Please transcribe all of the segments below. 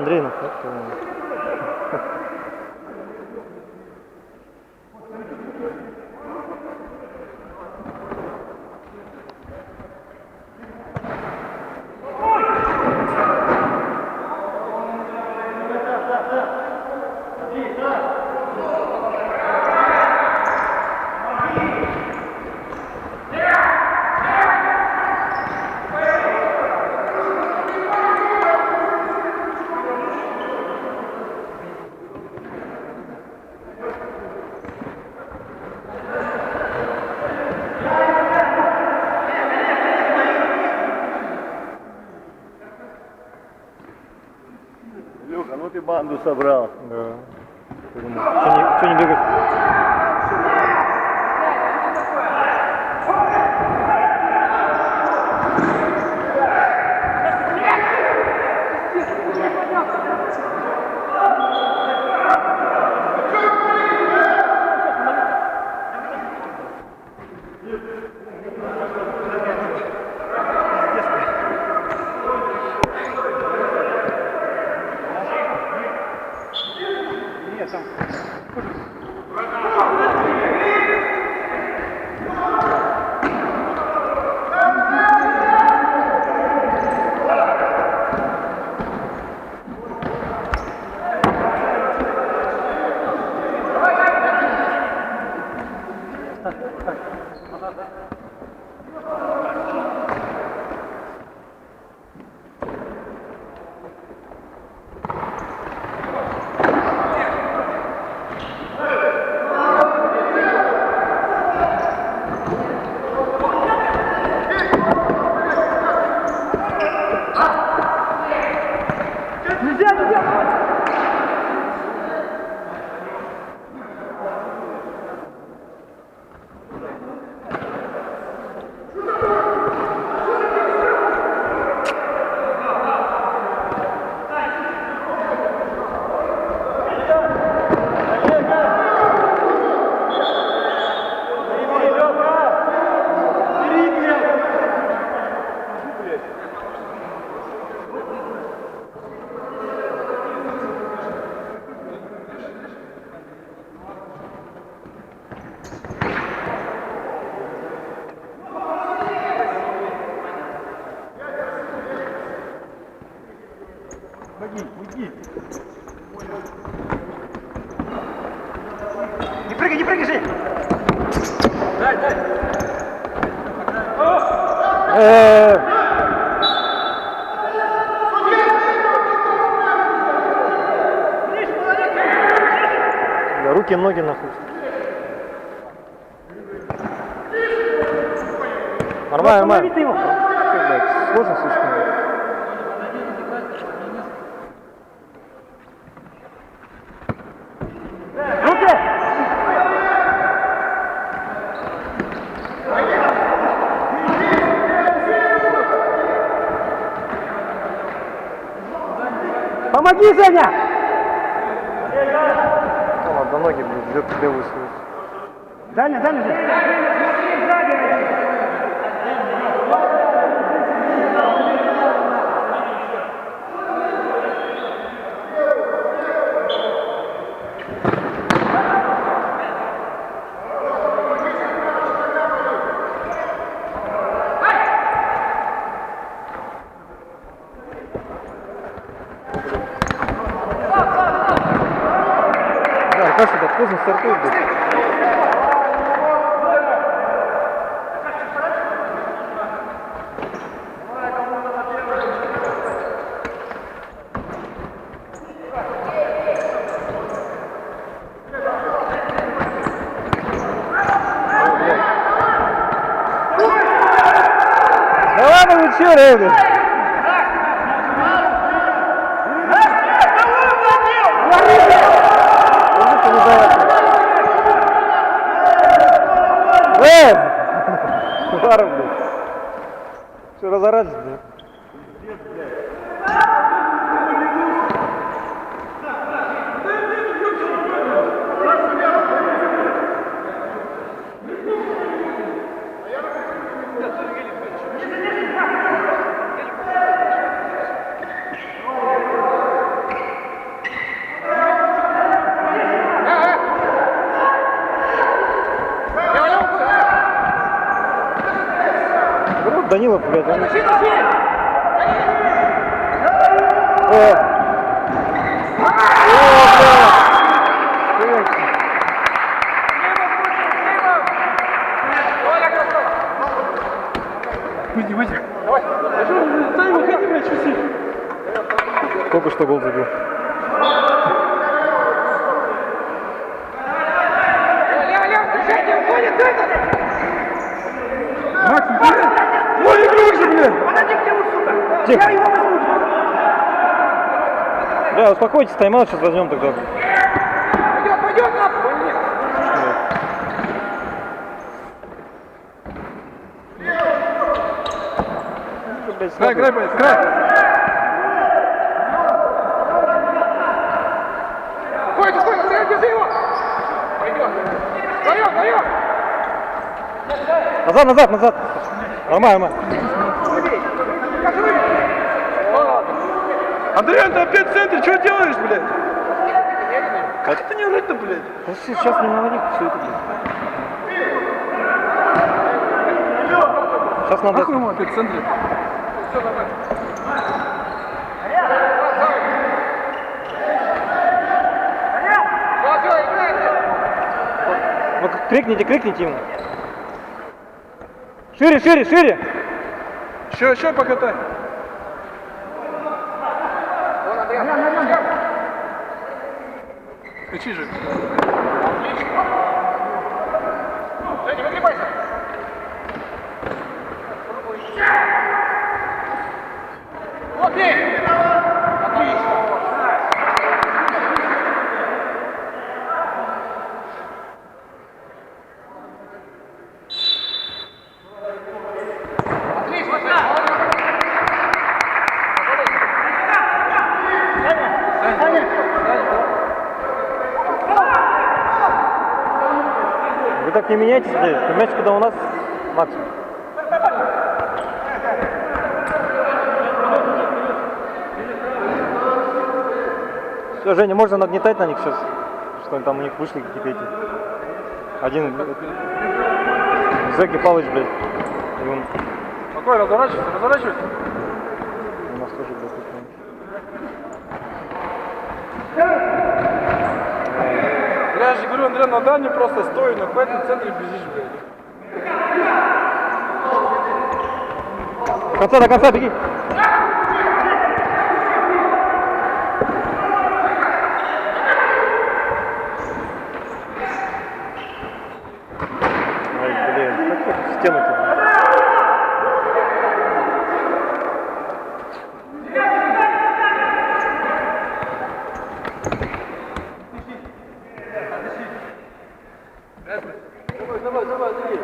Андрей, ну Люха, ну ты банду собрал. да. Что не бегать? Не прыгай, Жень! Дай! Руки, ноги нахуй. Нормально. Сложно слишком. Помоги, Женя! Ладно, ноги, блядь, левую свою. Дальше, Женя! Аркаша так поздно стартует, блядь. Да ладно, вы чё, блядь? Ударом, блядь. Что, разораться, блядь? Данилов, блядь, он... Выйди, выйди. Давай. Дай ему, ходи, блядь, чуть-чуть. Только что гол забил. Максим, ой, игрок же, блядь. Подойди к нему, сука. Тихо. Я его возьму. Да, успокойтесь, тайм-аут сейчас возьмем тогда. Пойдет, нахуй. Играй, играй, блядь, играй. Стой, держи его. Пойдет. Даем. Назад. Нормально. Андрей, ты опять в центре, что делаешь, блядь? Как это не орать-то, блядь? Сейчас не наводи все это. Сейчас надо... Нахуй ему опять в центре. Ну, крикните ему. Шире. Еще покатай. Кричи же. Женя, выгребайся. Вот, бей. Отлично. Вы так не меняйтесь, блядь. Понимаете, когда у нас максимум. Все, Женя, можно нагнетать на них сейчас, что они там у них вышли какие-то эти. Один Зэки Палыч, блядь. И он... Какой, разворачивайся. У нас тоже, блядь, тут, Я же говорю, Андрей, на дальне просто стой, но хватит в центре бежишь, блядь. До конца, беги. Ай, блин, как в стену-то? Давай, Андрей.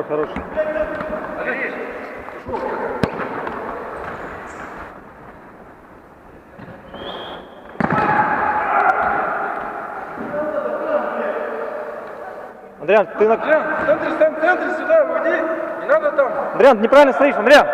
Хорош. Андриан, ты на... Андрей, в центре, сюда, уйди. Не надо там. Андриан, неправильно стоишь, Андриан!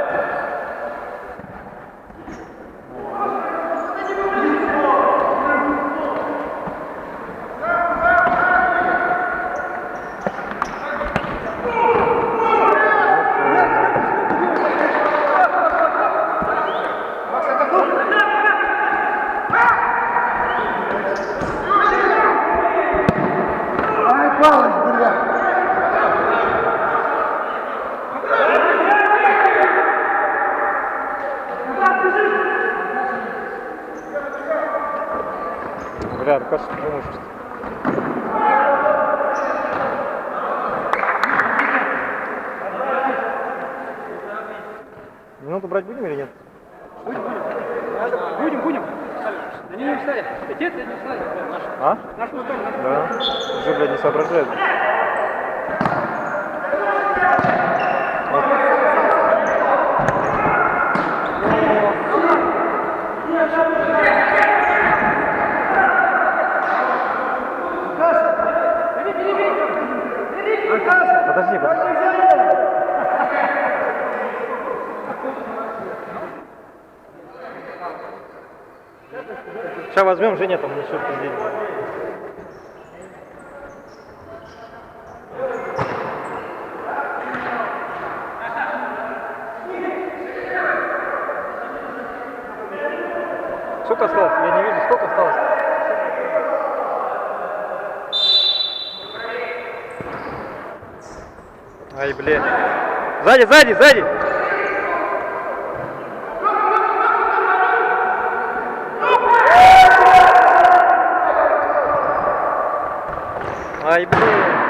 Бля, кажется, ты думаешь, что... Минуту брать будем или нет? Будем. Они не встали. Отец не встали. А? Наш устал. Да. Уже, блядь, не соображает. Подожди. Сейчас возьмем, Женя там несет здесь. Сколько осталось? Я не вижу, сколько осталось. Ай, блин. Сзади, сзади, сзади! Ай, блин.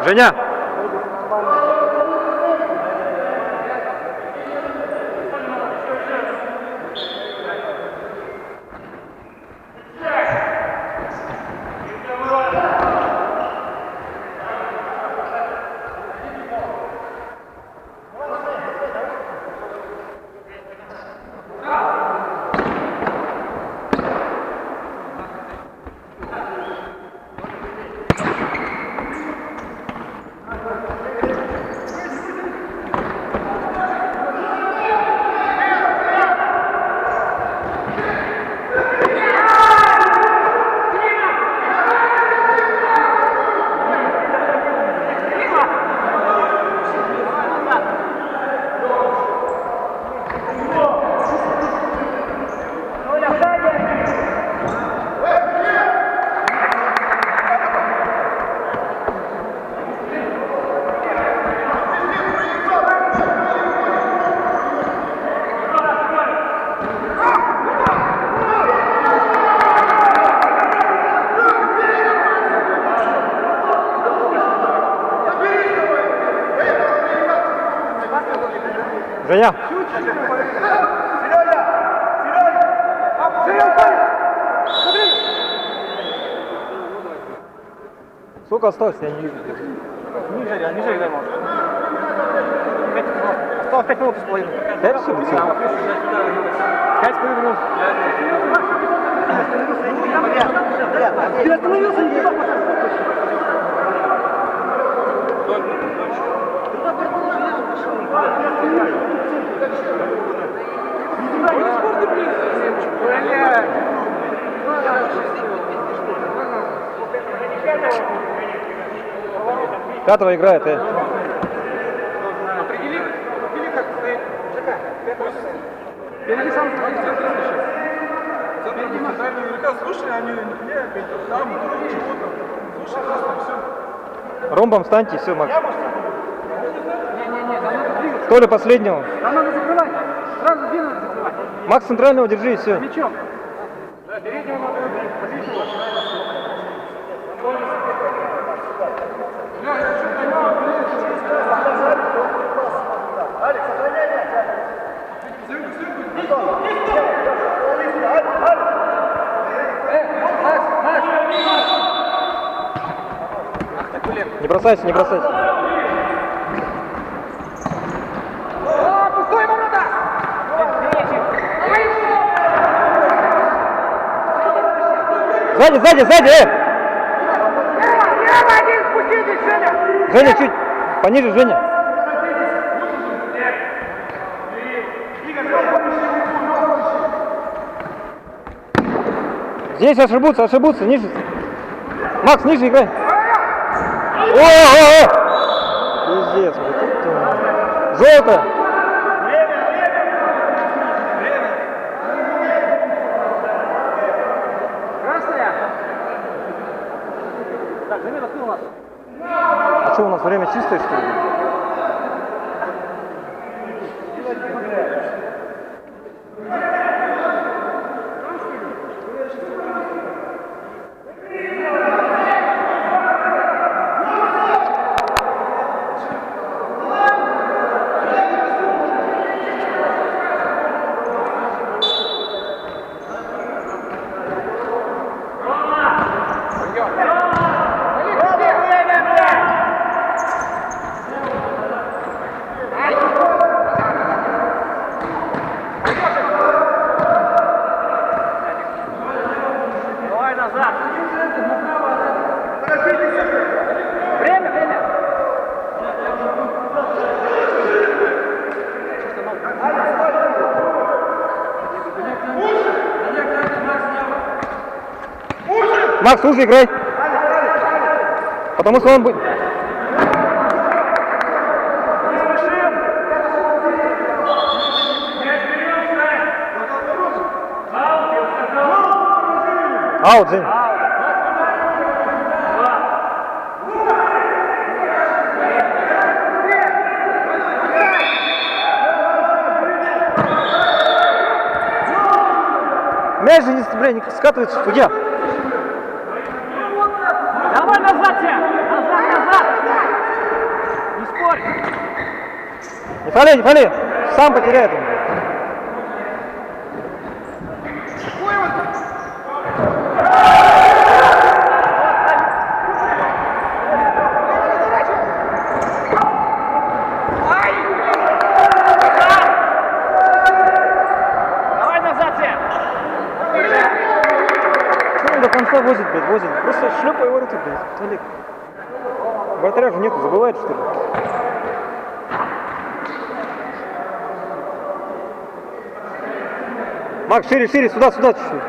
Женя! Женя! Сколько осталось? Я не вижу. Ниже, дай, может. Осталось 5 минут с половиной. 5 что ли? 5 минут. Ты остановился, не туда пошел. Пятого играет, Определи, как стоит. Перед сам слушай, они не там, чего-то. Слушай, просто все. Ромбом встаньте, все, Макс. Толя последнего. Там надо закрывать. Сразу две надо закрывать. Макс центрального держи и все. Мячом. Да, переднего надо убить. Позицию. Алекс, сохраняй мяч. Не бросайся, не бросайся. Пустой ворота! Сзади, сзади, сзади! Лево один, спуститесь, Женя! Женя, чуть пониже, Женя. Здесь ошибутся, ниже. Макс, ниже играй. О! Пиздец, желтая. Красная! Так, замена кто у нас? А что, у нас время чистое, что ли? Давай назад! Время! Макс, уже играй. Потому что он будет... Аут, Жень. Мяч же не скатывается, судья. Давай назад, я! Назад! Не спорь! Не фали, не фали. Сам потеряет он. Давай назад, я! Ну, до конца возит, блядь, возит. Просто шлепай ворота, блядь. Олег. Вратаря же нету, забывает, что ли? Макс, шире, шире, сюда, сюда чуть-чуть.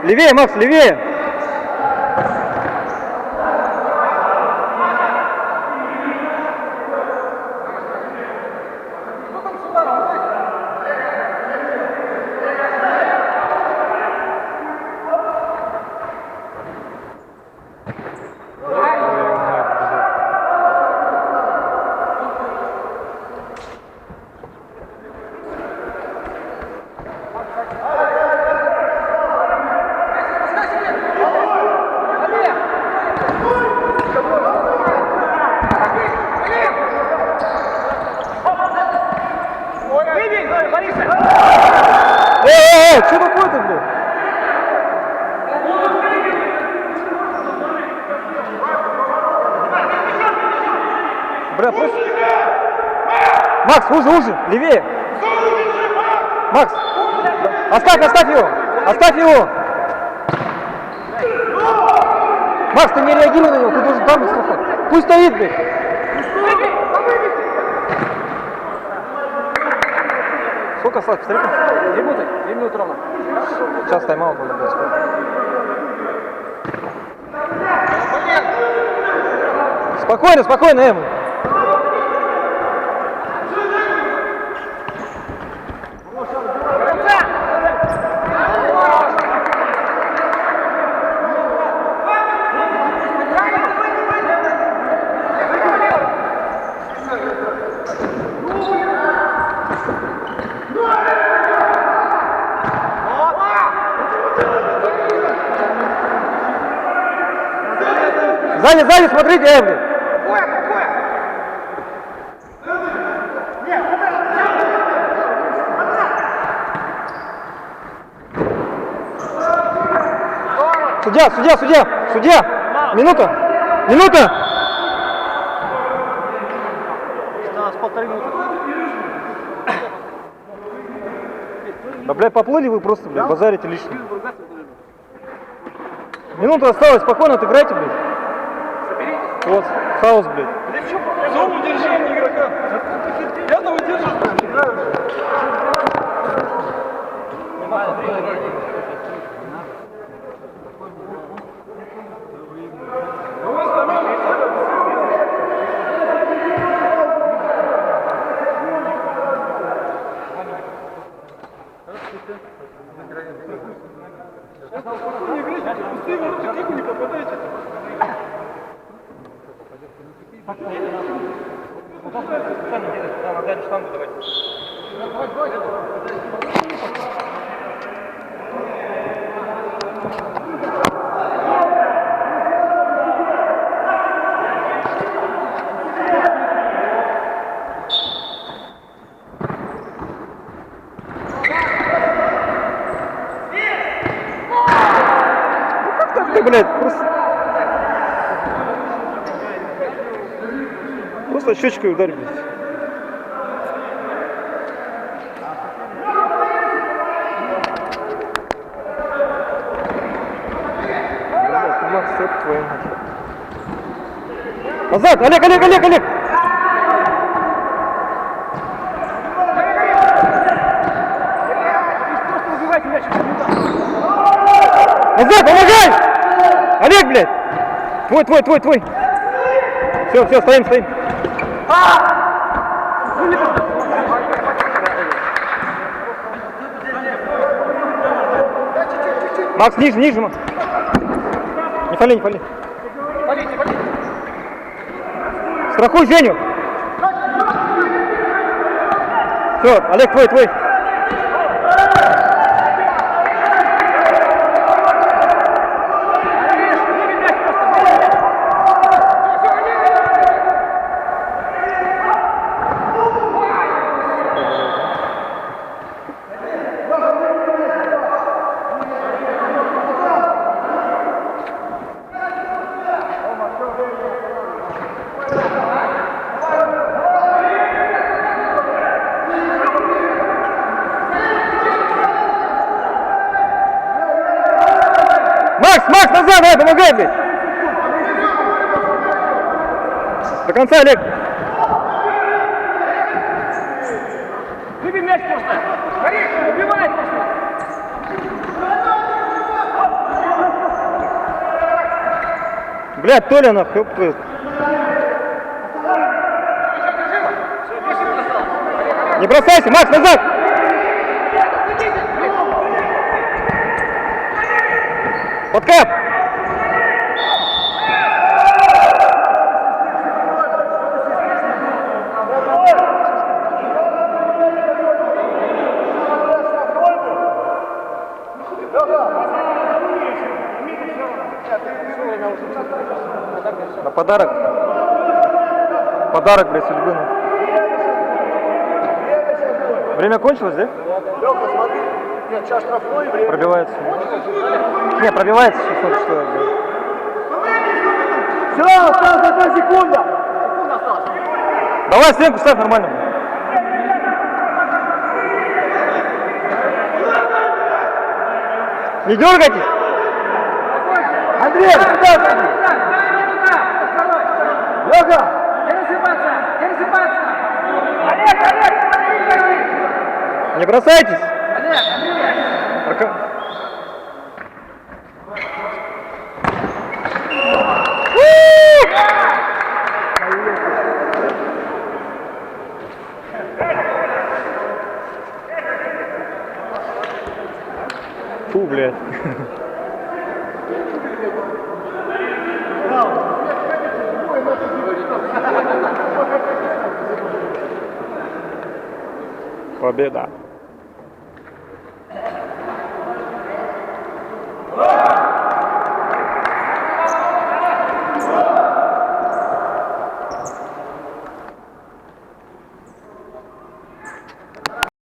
Левее, Макс, левее. Что такое-то, блядь? Бля, просто... Макс, уже, уже, левее. Макс, оставь его, оставь его. Макс, ты не реагируй на него, ты должен там слухать. Пусть стоит, блядь. Сколько осталось? Посмотри. 2 минуты ровно. Сейчас тайм-аут надо будет скоро. Спокойно, спокойно, Эм. Сзади, сзади, смотрите, Эври. Судья. Минута. Осталось 1,5 минуты. Да, блядь, поплыли вы просто, блядь, базарите лишнее. Минута осталась, спокойно отыграйте, блядь. Вот, хаос, блядь. Зону держи, а не игрока. Я там держу, что играю. Не играйте, пустые ворота, как вы не попадаете? Как ты, блядь, просто щечкой ударь, блядь. Макс, это твою мать. Назад, Олег! Назад, помогай! Олег, блядь! Твой! Все, стоим. Макс, ниже, Макс. Не фали. Страхуй Женю. Все, Олег, твой. Макс, назад, помогай, блядь! До конца, Олег! Выбей мяч просто! Борис, убивай просто! Блядь, Толя, нахуй, ёб твою. Не бросайся, Макс, назад! Подкап! На подарок. Подарок, блядь, судьбы. Время кончилось, да? Лёха, смотри. Нет, сейчас штрафной время. Пробивается. Не, пробивается сейчас, что. Все, осталась 1 секунда. Давай стенку ставь нормально. Не дергайтесь. Андрей, сюда! Лёха! Не рассыпаться! Олег! Не бросайтесь. Олег! Фу, блядь. Победа.